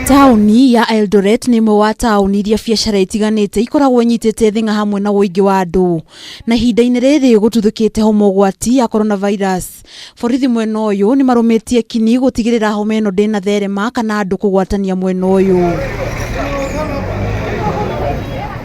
Tauni ya Eldoret ni imwe wa tauni iria biacara itiganite ikoragwo nyitete thinga hamwe na uingi wa andu. Na ihinda-ini riri gututhukite homa ugwati ya coronavirus. Borithi mwena uyu nimarumitie kini gutigirira homa ino ndina therema kana andu kugwatania mwena uyu.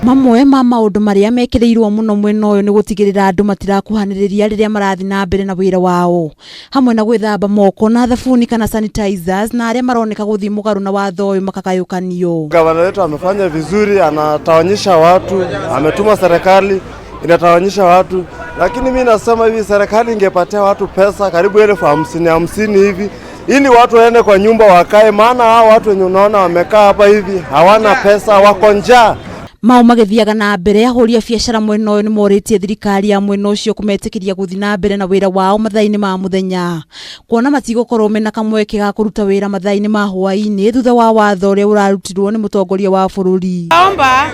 Mamwe ma maundu maria mekirirwo muno mwena uyu ni gutigirira andu matigakuhaniriria riria marathi na mbere na wira wao, hamwe na gwithamba moko na thabuni kana sanitizers, na aria maroneka guthii mugaru na watho uyu makakayukanio. Gavana wetu amefanya vizuri, anatawanyisha watu, ametuma serikali inatawanyisha watu, lakini mimi nasema hivi, serikali ingepatia watu pesa karibu 50,000 hivi ili watu waende kwa nyumba wakae, maana hao watu wenye unaona wamekaa hapa hivi hawana pesa, wako njaa. Mau magithiaga na mbere ahuri a biacara mwena uyu ni moritie thirikari ya mwena ucio kumetikiria guthi na mbere na wira wao mathaini ma muthenya, kuona matigokorwo mena kamweke ga kuruta wira mathaini ma hwaini thutha wa watho uria urarutirwo ni mutongoria wa bururi. Naomba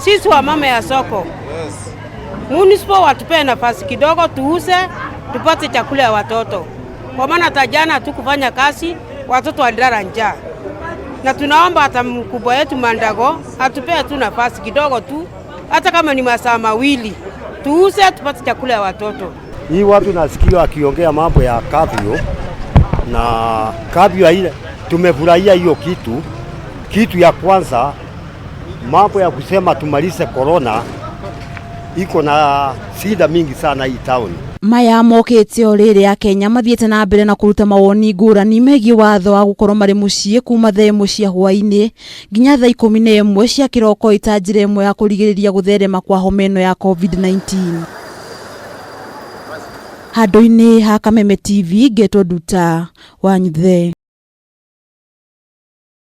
sisi wa mama ya soko municipal watupe nafasi kidogo tuuze tupate chakula ya watoto, kwa maana tajana tu kufanya kazi watoto walilala njaa. Na tunaomba hata mkubwa yetu Mandago atupee tu nafasi kidogo tu, hata kama ni masaa mawili tuuze tupate chakula ya watoto. Hii watu nasikia akiongea mambo ya kafyu, na kafyu ile tumefurahia hiyo kitu ya kwanza. Mambo ya kusema tumalize corona iko na shida mingi sana hii town. Maya mokete orere ya Kenya mathiete na mbere na kuruta mawoni ngurani megie watho wa gukorwo mari mucie kuma thaa 1 cia hwaini nginya thaa 11 cia kiroko itanjira imwe ya kurigiriria gutherema kwa homa ino ya COVID-19. Handu-ini ha Kameme TV, Nduta wa Nyuthe.